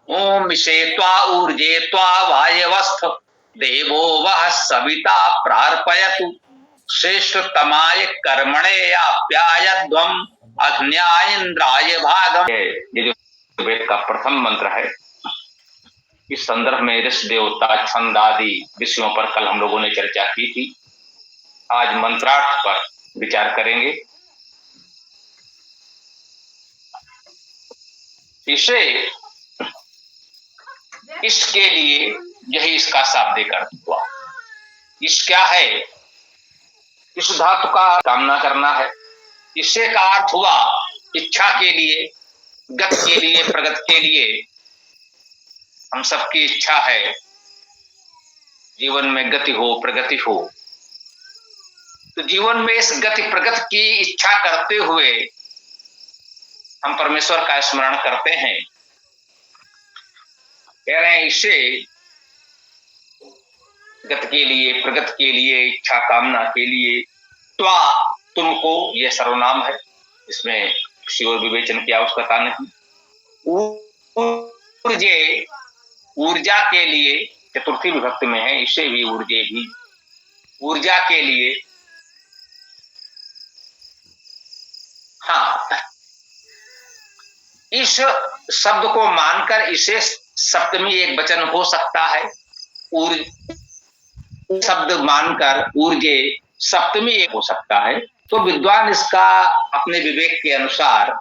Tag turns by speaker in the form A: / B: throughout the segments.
A: ओम विषेत्वा ऊर्जे त्वा वायवस्थ देवो वह सविता प्रार्पयतु श्रेष्ठतमाय कर्मणे आप्यायध्वम अग्न्याय इंद्राय भागम। ये जो वेद का प्रथम मंत्र है, इस संदर्भ में ऋषि देवता छंद आदि विषयों पर कल हम लोगों ने चर्चा की थी। आज मंत्रार्थ पर विचार करेंगे। इसे इसके लिए यही इसका शाब्दिक अर्थ हुआ। इस क्या है? इस धातु का कामना करना है। इससे का अर्थ हुआ इच्छा के लिए, गति के लिए, प्रगति के लिए। हम सबकी इच्छा है जीवन में गति हो, प्रगति हो। तो जीवन में इस गति प्रगति की इच्छा करते हुए हम परमेश्वर का स्मरण करते हैं। कह रहे हैं इसे गति के लिए, प्रगति के लिए, इच्छा कामना के लिए त्वा तुमको, यह सर्वनाम है, इसमें किसी और विवेचन की आवश्यकता नहीं। ऊर्जे, ऊर्जा के लिए, चतुर्थी विभक्ति में है, इसे भी ऊर्जे भी, ऊर्जा के लिए। हाँ, इस शब्द को मानकर इसे सप्तमी एक वचन हो सकता है। शब्द मानकर ऊर्जे सप्तमी एक हो सकता है। तो विद्वान इसका अपने विवेक के अनुसार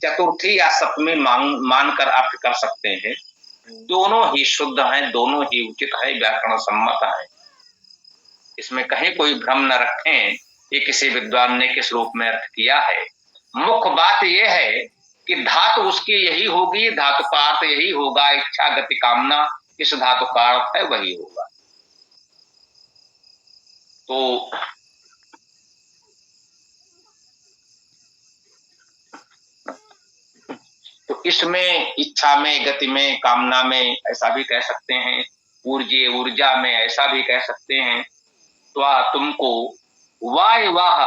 A: चतुर्थी या सप्तमी मानकर अर्थ कर सकते हैं। दोनों ही शुद्ध हैं, दोनों ही उचित है, व्याकरण सम्मत है। इसमें कहीं कोई भ्रम न रखें कि किसी विद्वान ने किस रूप में अर्थ किया है। मुख्य बात यह है कि धातु उसकी यही होगी, धातु का अर्थ यही होगा, इच्छा गति कामना इस धातु का अर्थ है वही होगा। तो इसमें इच्छा में, गति में, कामना में ऐसा भी कह सकते हैं, ऊर्जे ऊर्जा में ऐसा भी कह सकते हैं। त्वा तुमको वायवाह,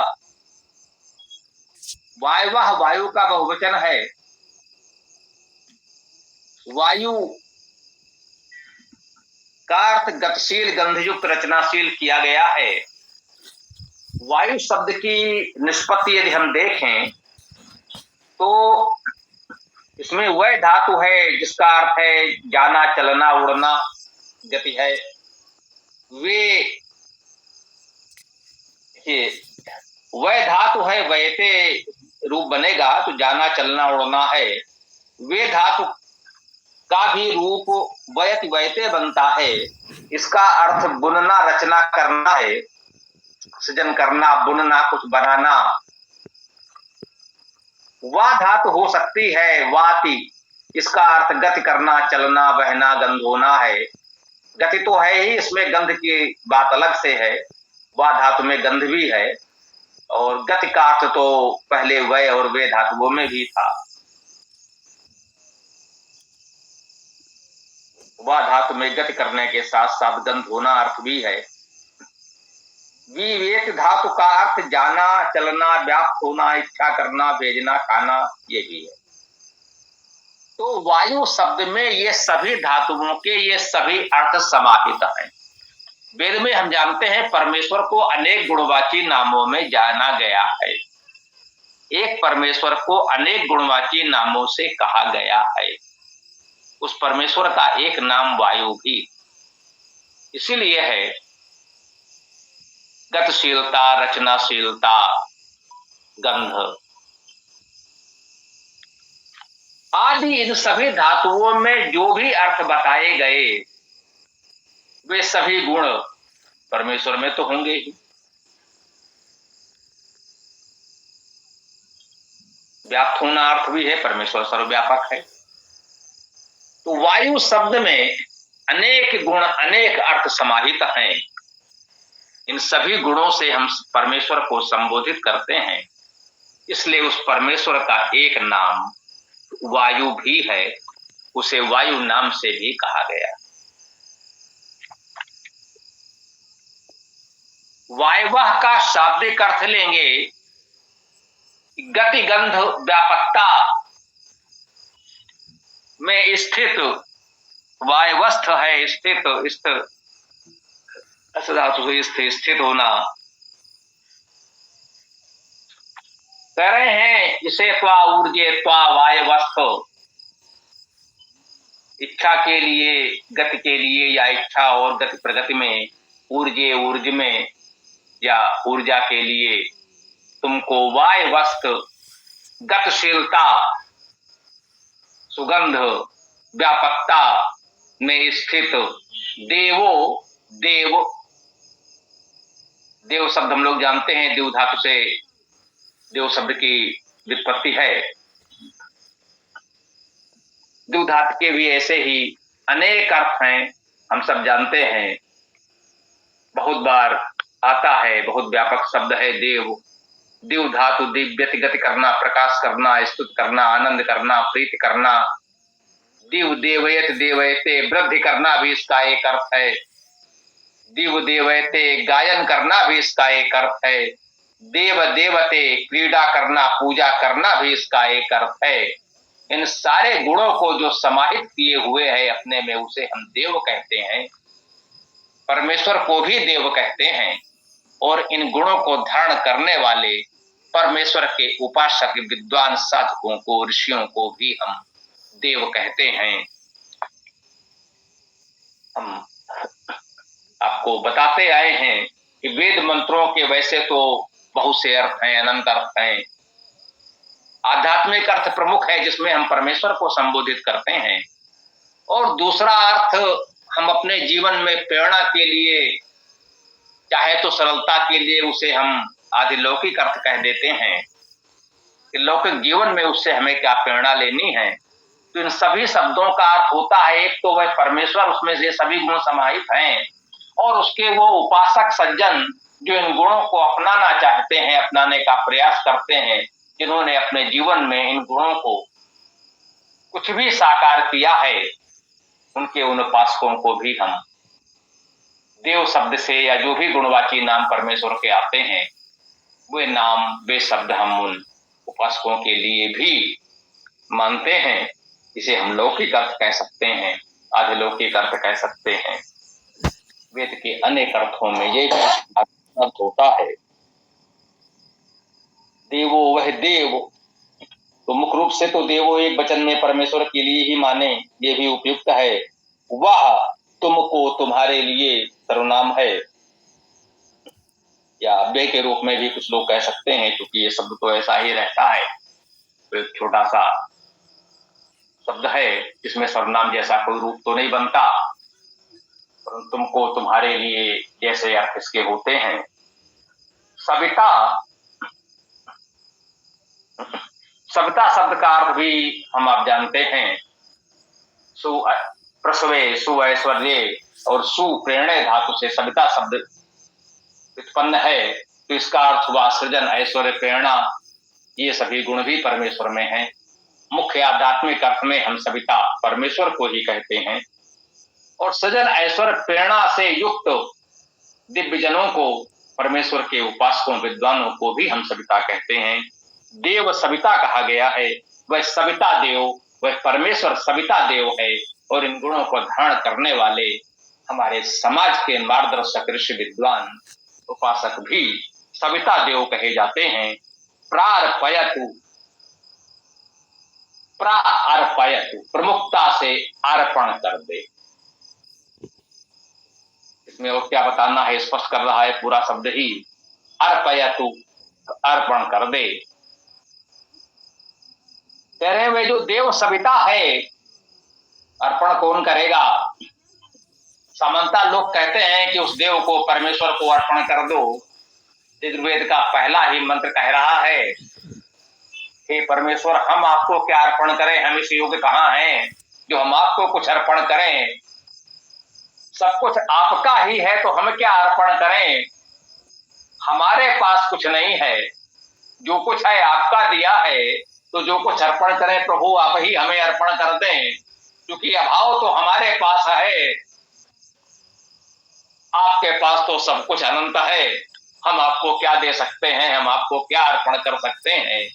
A: वायवाह वायु का बहुवचन है। वायु का अर्थ गतिशील, गंधयुक्त, रचनाशील किया गया है। वायु शब्द की निष्पत्ति यदि हम देखें तो इसमें वह धातु है जिसका अर्थ है जाना, चलना, उड़ना, गति है। वे वह धातु है, वैते रूप बनेगा तो जाना, चलना, उड़ना है। वे धातु का भी रूप वयति वैते बनता है। इसका अर्थ बुनना, रचना करना है, सृजन करना, बुनना, कुछ बनाना। वह धातु हो सकती है वाति, इसका अर्थ गति करना, चलना, बहना, गंध होना है। गति तो है ही, इसमें गंध की बात अलग से है। वह धातु में गंध भी है और गति का अर्थ तो पहले वय और वे धातुओं में भी था। वह धातु में गति करने के साथ साथ गंध होना अर्थ भी है। विवेक धातु का अर्थ जाना, चलना, व्याप्त होना, इच्छा करना, भेजना, खाना, ये भी है। तो वायु शब्द में ये सभी धातुओं के ये सभी अर्थ समाहित हैं। वेद में हम जानते हैं परमेश्वर को अनेक गुणवाची नामों में जाना गया है। एक परमेश्वर को अनेक गुणवाची नामों से कहा गया है। उस परमेश्वर का एक नाम वायु भी इसीलिए है। गतिशीलता, रचनाशीलता, गंध आदि इन सभी धातुओं में जो भी अर्थ बताए गए वे सभी गुण परमेश्वर में तो होंगे ही। व्याप्त होना अर्थ भी है, परमेश्वर सर्वव्यापक है। तो वायु शब्द में अनेक गुण, अनेक अर्थ समाहित हैं। इन सभी गुणों से हम परमेश्वर को संबोधित करते हैं। इसलिए उस परमेश्वर का एक नाम वायु भी है, उसे वायु नाम से भी कहा गया। वायवह का शाब्दिक अर्थ लेंगे गति, गंध, व्यापकता, में स्थित, वायवस्थ है स्थित, स्थित धातु से स्थित, स्थित होना। कह रहे हैं इसे त्वा ऊर्जे त्वा वायवस्थ, इच्छा के लिए, गति के लिए, या इच्छा और गति प्रगति में, ऊर्जे ऊर्ज में, या ऊर्जा के लिए तुमको वायवस्थ, गतिशीलता, सुगंध, व्यापकता में स्थित देवो, देव, देव शब्द हम लोग जानते हैं, देव धातु से देव शब्द की व्युत्पत्ति है। देव धातु के भी ऐसे ही अनेक अर्थ हैं, हम सब जानते हैं, बहुत बार आता है, बहुत व्यापक शब्द है देव। देव धातु दिव्यति, गति करना, प्रकाश करना, स्तुति करना, आनंद करना, प्रीति करना। दिव देवयत देवयते, वृद्धि करना भी इसका एक अर्थ है। दिव देवयते, गायन करना भी इसका एक अर्थ है। देव देवते, क्रीड़ा करना, पूजा करना भी इसका एक अर्थ है। इन सारे गुणों को जो समाहित किए हुए है अपने में, उसे हम देव कहते हैं। परमेश्वर को भी देव कहते हैं, और इन गुणों को धारण करने वाले परमेश्वर के उपासक विद्वान साधकों को, ऋषियों को भी हम देव कहते हैं। हम आपको बताते आए हैं कि वेद मंत्रों के वैसे तो बहुत से अर्थ हैं, अनंत अर्थ हैं। आध्यात्मिक अर्थ प्रमुख है जिसमें हम परमेश्वर को संबोधित करते हैं, और दूसरा अर्थ हम अपने जीवन में प्रेरणा के लिए, चाहे तो सरलता के लिए, उसे हम आदिलौकिक अर्थ कह देते हैं कि लौकिक जीवन में उससे हमें क्या प्रेरणा लेनी है। तो इन सभी शब्दों का अर्थ होता है, एक तो वह परमेश्वर, उसमें से सभी गुण समाहित हैं, और उसके वो उपासक सज्जन जो इन गुणों को अपनाना चाहते हैं, अपनाने का प्रयास करते हैं, जिन्होंने अपने जीवन में इन गुणों को कुछ भी साकार किया है, उनके उन उपासकों को भी हम देव शब्द से, या जो भी गुणवाची नाम परमेश्वर के आते हैं, वे नाम, वे शब्द हम उन उपासकों के लिए भी मानते हैं। इसे हम लौकिक अर्थ कह सकते हैं, आधिलौकिक अर्थ कह सकते हैं। वेद के अनेक अर्थों में यही अर्थ होता है। देवो वह देव, तो मुख्य रूप से तो देवो एक वचन में परमेश्वर के लिए ही माने, ये भी उपयुक्त है। वह तुमको, तुम्हारे लिए सर्वनाम है, या अव्यय के रूप में भी कुछ लोग कह सकते हैं, क्योंकि ये शब्द तो ऐसा ही रहता है। तो एक छोटा सा शब्द है, इसमें सर्वनाम जैसा कोई रूप तो नहीं बनता, परंतु तुमको, तुम्हारे लिए जैसे अर्थ इसके होते हैं। सविता, सविता शब्द का अर्थ भी हम आप जानते हैं, प्रसवे, सुऐश्वर्य और सुप्रेरणे धातु से सविता शब्द उत्पन्न है। तो इसका अर्थ हुआ सृजन, ऐश्वर्य, प्रेरणा, ये सभी गुण भी परमेश्वर में हैं। मुख्य आध्यात्मिक अर्थ में हम सविता परमेश्वर को ही कहते हैं, और सृजन, ऐश्वर्य, प्रेरणा से युक्त दिव्यजनों को, परमेश्वर के उपासकों, विद्वानों को भी हम सविता कहते हैं। देव सविता कहा गया है, वह सविता देव, वह परमेश्वर सविता देव है, और इन गुणों को धारण करने वाले हमारे समाज के मार्गदर्शक ऋषि, विद्वान, उपासक भी सविता देव कहे जाते हैं। प्रार्पयतु, प्रार्पयतु, प्रमुखता से अर्पण कर दे। इसमें और क्या बताना है, स्पष्ट कर रहा है पूरा शब्द ही। अर्पयतु, अर्पण कर दे। कह रहे वे जो देव सविता है, अर्पण कौन करेगा? सामान्यतः लोग कहते हैं कि उस देव को, परमेश्वर को अर्पण कर दो। ऋग्वेद का पहला ही मंत्र कह रहा है, हे परमेश्वर, हम आपको क्या अर्पण करें, हम इस योग्य कहाँ हैं जो हम आपको कुछ अर्पण करें। सब कुछ आपका ही है, तो हम क्या अर्पण करें? हमारे पास कुछ नहीं है, जो कुछ है आपका दिया है, तो जो कुछ अर्पण करें प्रभु आप ही हमें अर्पण कर दें, क्योंकि अभाव तो हमारे पास है, आपके पास तो सब कुछ अनंत है। हम आपको क्या दे सकते हैं, हम आपको क्या अर्पण कर सकते हैं?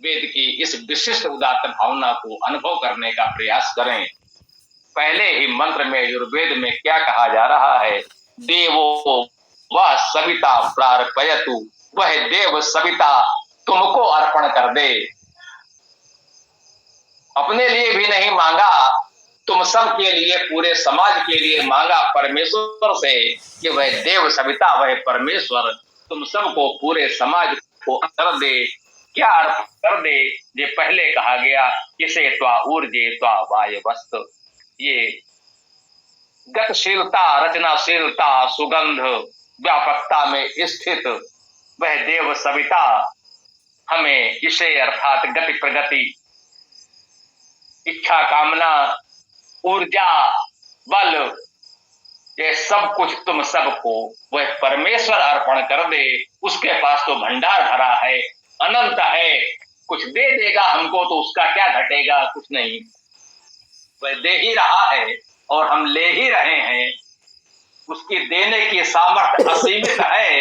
A: वेद की इस विशिष्ट उदात्त भावना को अनुभव करने का प्रयास करें। पहले ही मंत्र में यजुर्वेद में क्या कहा जा रहा है? देवो वह सविता प्रार्पयतु, वह देव सविता तुमको अर्पण कर दे। अपने लिए भी नहीं मांगा, तुम सब के लिए, पूरे समाज के लिए मांगा परमेश्वर से कि वह देव सविता, वह परमेश्वर तुम सबको, पूरे समाज को कर दे। क्या अर्थ कर दे? ये पहले कहा गया, किसे त्वा ऊर्जे त्वा वायवस्त। ये गतिशीलता, रचनाशीलता, सुगंध, व्यापकता में स्थित वह देव सविता हमें इसे अर्थात गति प्रगति, इच्छा कामना, ऊर्जा, बल, ये सब कुछ तुम सबको वह परमेश्वर अर्पण कर दे। उसके पास तो भंडार भरा है, अनंत है, कुछ दे देगा हमको तो उसका क्या घटेगा? कुछ नहीं, वह दे ही रहा है और हम ले ही रहे हैं। उसकी देने की सामर्थ्य असीमित है,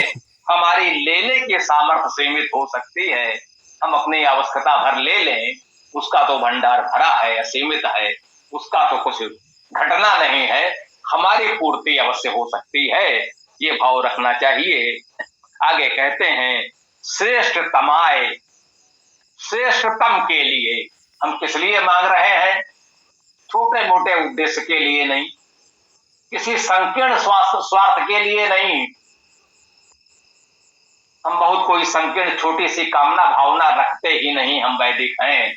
A: हमारी लेने की सामर्थ्य सीमित हो सकती है। हम अपनी आवश्यकता भर ले लें, उसका तो भंडार भरा है, असीमित है, उसका तो कुछ घटना नहीं है, हमारी पूर्ति अवश्य हो सकती है। ये भाव रखना चाहिए। आगे कहते हैं, श्रेष्ठतमाय, श्रेष्ठतम के लिए हम किस लिए मांग रहे हैं? छोटे मोटे उद्देश्य के लिए नहीं, किसी संकीर्ण स्वार्थ के लिए नहीं। हम बहुत कोई संकीर्ण छोटी सी कामना भावना रखते ही नहीं। हम वैदिक हैं,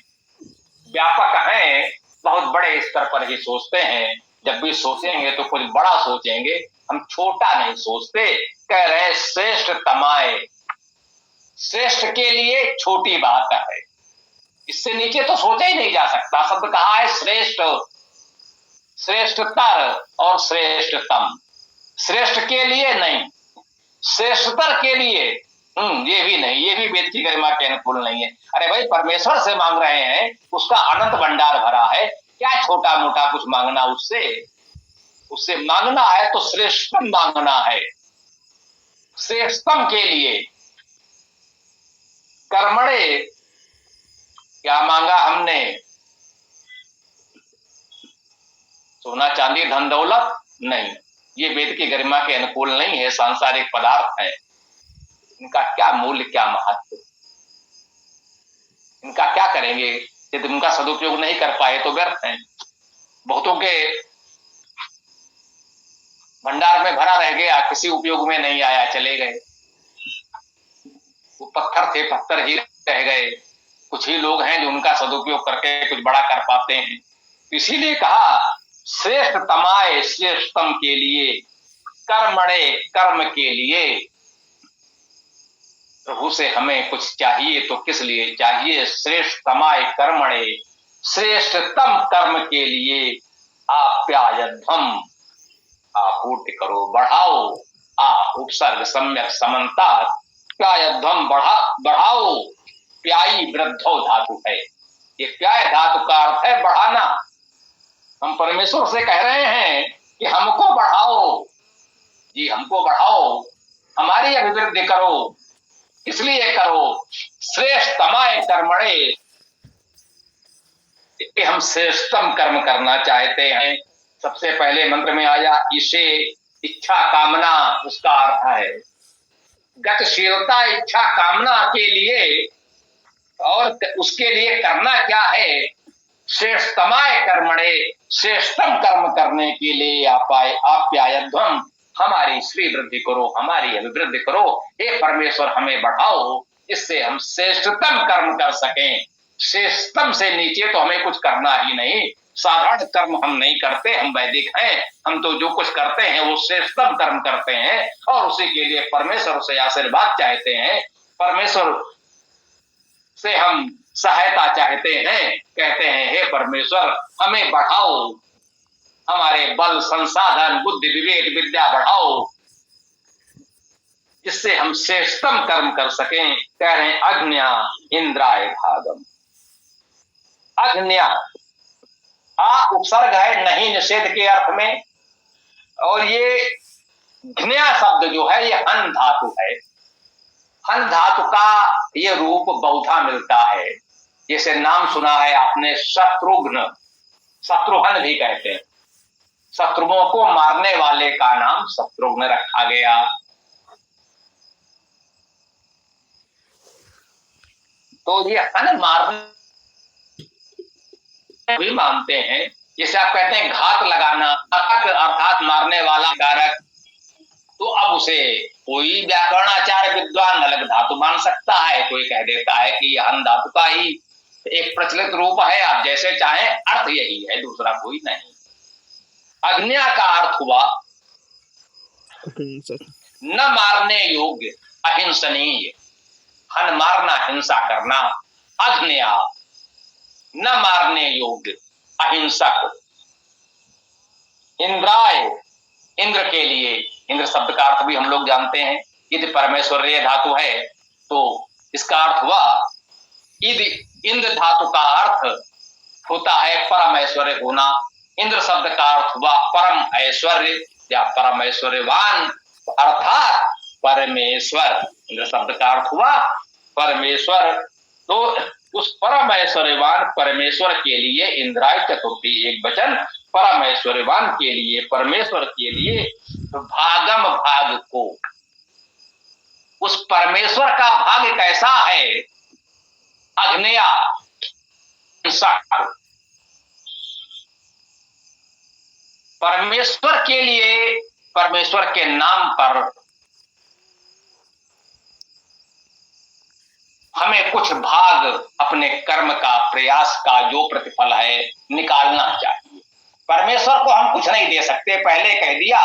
A: व्यापक हैं, बहुत बड़े स्तर पर ही सोचते हैं। जब भी सोचेंगे तो कुछ बड़ा सोचेंगे, हम छोटा नहीं सोचते। कह रहे श्रेष्ठतमाय, श्रेष्ठ के लिए छोटी बात है, इससे नीचे तो सोचा ही नहीं जा सकता। शब्द कहा है श्रेष्ठ, श्रेष्ठतर और श्रेष्ठतम। श्रेष्ठ के लिए नहीं, श्रेष्ठतर के लिए ये भी नहीं, ये भी वेद की गरिमा के अनुकूल नहीं है। अरे भाई, परमेश्वर से मांग रहे हैं, उसका अनंत भंडार भरा है, क्या छोटा मोटा कुछ मांगना? उससे मांगना है तो श्रेष्ठतम मांगना है। श्रेष्ठतम के लिए कर्मणे क्या मांगा हमने? सोना चांदी धन दौलत नहीं, ये वेद की गरिमा के अनुकूल नहीं है, सांसारिक पदार्थ है। इनका क्या मूल्य, क्या महत्व, इनका क्या करेंगे? यदि उनका सदुपयोग नहीं कर पाए तो व्यर्थ है। बहुतों के भंडार में भरा रह गया, किसी उपयोग में नहीं आया, चले गए। वो पत्थर थे, पत्थर ही रह गए। कुछ ही लोग हैं जो उनका सदुपयोग करके कुछ बड़ा कर पाते हैं। इसीलिए कहा श्रेष्ठतमाय, श्रेष्ठतम के लिए, कर्मणे, कर्म के लिए। प्रभु से हमें कुछ चाहिए तो किस लिए चाहिए? श्रेष्ठतमाय कर्मणे, श्रेष्ठतम कर्म के लिए आप्यायध्वम, आपूर्ति करो, बढ़ाओ। उपसर्ग सम्यक समन्ता, प्यायध्वम बढ़ाओ। प्यायी वृद्धो धातु है, ये प्याय धातु का अर्थ है बढ़ाना। हम परमेश्वर से कह रहे हैं कि हमको बढ़ाओ जी, हमको बढ़ाओ, हमारी अभिवृद्धि करो। इसलिए करो श्रेष्ठतमाय कर्मणे, हम श्रेष्ठतम कर्म करना चाहते हैं। सबसे पहले मंत्र में आया इसे, इच्छा कामना, उसका अर्थ है गतिशीलता, इच्छा कामना के लिए। और उसके लिए करना क्या है? श्रेष्ठतमाय कर्मणे, श्रेष्ठतम कर्म करने के लिए आप्यायध्वम, हमारी श्री वृद्धि करो, हमारी अभिवृद्धि करो। हे परमेश्वर, हमें बढ़ाओ, इससे हम श्रेष्ठतम कर्म कर सकें। श्रेष्ठतम से नीचे तो हमें कुछ करना ही नहीं। साधारण कर्म हम नहीं करते, हम वैदिक हैं। हम तो जो कुछ करते हैं वो श्रेष्ठतम कर्म करते हैं और उसी के लिए परमेश्वर से आशीर्वाद चाहते हैं, परमेश्वर से हम सहायता चाहते हैं। कहते हैं हे परमेश्वर, हमें बढ़ाओ, हमारे बल संसाधन बुद्धि विवेक विद्या बढ़ाओ, जिससे हम श्रेष्ठतम कर्म कर सकें। कह रहे हैं अग्न्या इंद्राय भागम। अग्न्या उपसर्ग है, नहीं निषेध के अर्थ में। और ये घ्न्या शब्द जो है ये हन धातु है। हन धातु का ये रूप बहुधा मिलता है। जैसे नाम सुना है आपने शत्रुघ्न, शत्रुघ्न भी कहते हैं, शत्रुओं को मारने वाले का नाम शत्रुघ्न रखा गया। तो ये हन मारने भी मानते हैं। जैसे आप कहते हैं घात लगाना, अर्थात मारने वाला कारक, तो अब उसे कोई व्याकरणाचार्य विद्वान अलग धातु मान सकता है, कोई कह देता है कि हन धातु का ही एक प्रचलित रूप है, आप जैसे चाहें, अर्थ यही है, दूसरा कोई नहीं। अग्न्या का अर्थ हुआ न मारने योग्य, अहिंसनीय। हन मारना, हिंसा करना। अग्न्या न मारने योग्य, अहिंसक। इंद्राय, इंद्र के लिए, इंद्र शब्द का अर्थ भी हम लोग जानते हैं, यदि परमेश्वरीय धातु है तो इसका अर्थ हुआ, यदि इंद्र धातु का अर्थ होता है परम ऐश्वर्य होना। इंद्र शब्द का अर्थ हुआ परम ऐश्वर्य या परम ऐश्वर्यवान, अर्थात परमेश्वर। इंद्र शब्द का अर्थ हुआ परमेश्वर। तो उस परम ऐश्वर्यवान परमेश्वर के लिए इंद्राय चतुर्थी एक वचन, परम ऐश्वर्यवान के लिए, परमेश्वर के लिए भागम भाग को। उस परमेश्वर का भाग कैसा है? अग्न्या, परमेश्वर के लिए, परमेश्वर के नाम पर हमें कुछ भाग अपने कर्म का, प्रयास का जो प्रतिफल है निकालना चाहिए। परमेश्वर को हम कुछ नहीं दे सकते, पहले कह दिया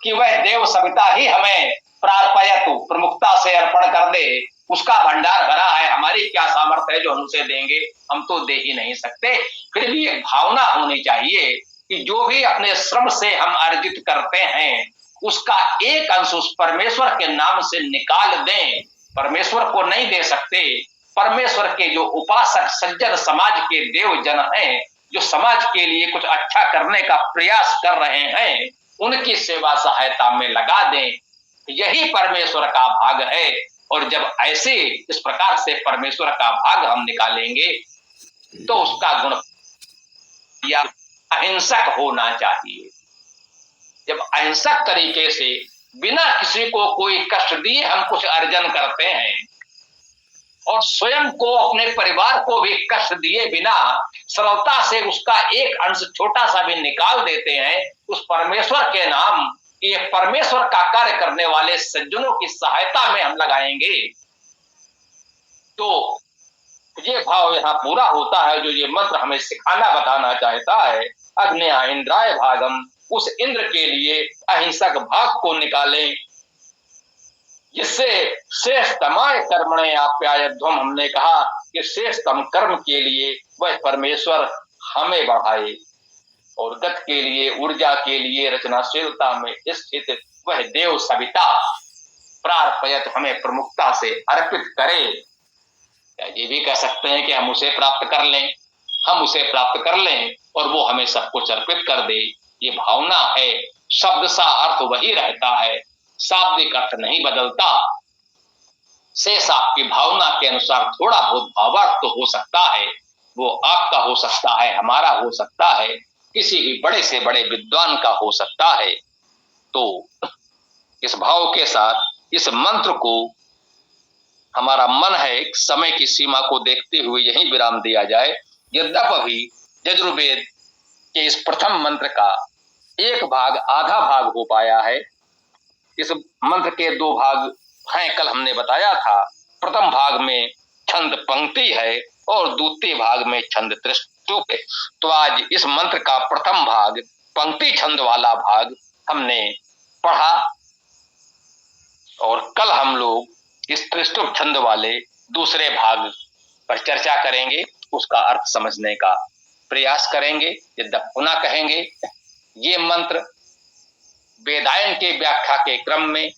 A: कि वह देव सविता ही हमें प्रार्पयतु, प्रमुखता से अर्पण कर दे, उसका भंडार भरा है, हमारी क्या सामर्थ्य है जो हम उसे देंगे, हम तो दे ही नहीं सकते। फिर भी एक भावना होनी चाहिए कि जो भी अपने श्रम से हम अर्जित करते हैं उसका एक अंश उस परमेश्वर के नाम से निकाल दें। परमेश्वर को नहीं दे सकते, परमेश्वर के जो उपासक सज्जन समाज के देव जन हैं, जो समाज के लिए कुछ अच्छा करने का प्रयास कर रहे हैं, उनकी सेवा सहायता में लगा दें, यही परमेश्वर का भाग है। और जब ऐसे इस प्रकार से परमेश्वर का भाग हम निकालेंगे तो उसका गुण या अहिंसक होना चाहिए। जब अहिंसक तरीके से बिना किसी को कोई कष्ट दिए हम कुछ अर्जन करते हैं और स्वयं को, अपने परिवार को भी कष्ट दिए बिना सरलता से उसका एक अंश छोटा सा भी निकाल देते हैं, उस परमेश्वर के नाम, ये परमेश्वर का कार्य करने वाले सज्जनों की सहायता में हम लगाएंगे, तो ये भाव यहां पूरा होता है जो ये मंत्र हमें सिखाना, बताना चाहता है। अग्न्या इंद्राय भागम, उस इंद्र के लिए अहिंसक भाग को निकालें, जिससे श्रेष्ठतमाय कर्मणे आप्यायध्वम, हमने कहा कि श्रेष्ठतम कर्म के लिए वह परमेश्वर हमें बढ़ाए, और गत के लिए, ऊर्जा के लिए, रचनाशीलता में स्थित वह देव सविता प्रार्पयत, हमें प्रमुखता से अर्पित करे। ये भी कह सकते हैं कि हम उसे प्राप्त कर लें, हम उसे प्राप्त कर लें और वो हमें सब कुछ अर्पित कर दे। ये भावना है, शब्द सा अर्थ वही रहता है, शाब्दिक अर्थ नहीं बदलता। शेष आपकी भावना के अनुसार थोड़ा बहुत भावार्थ तो हो सकता है, वो आपका हो सकता है, हमारा हो सकता है, किसी भी बड़े से बड़े विद्वान का हो सकता है। तो इस भाव के साथ इस मंत्र को, हमारा मन है समय की सीमा को देखते हुए यहीं विराम दिया जाए। यद्यपि यजुर्वेद के इस प्रथम मंत्र का एक भाग, आधा भाग हो पाया है। इस मंत्र के दो भाग हैं, कल हमने बताया था। प्रथम भाग में छंद पंक्ति है और द्वितीय भाग में छंद त्रिस्तुप है। तो आज इस मंत्र का प्रथम भाग, पंक्ति छंद वाला भाग हमने पढ़ा, और कल हम लोग इस त्रिस्तुप छंद वाले दूसरे भाग पर चर्चा करेंगे, उसका अर्थ समझने का प्रयास करेंगे। यद्यप पुनः कहेंगे, ये मंत्र वेदायन के व्याख्या के क्रम में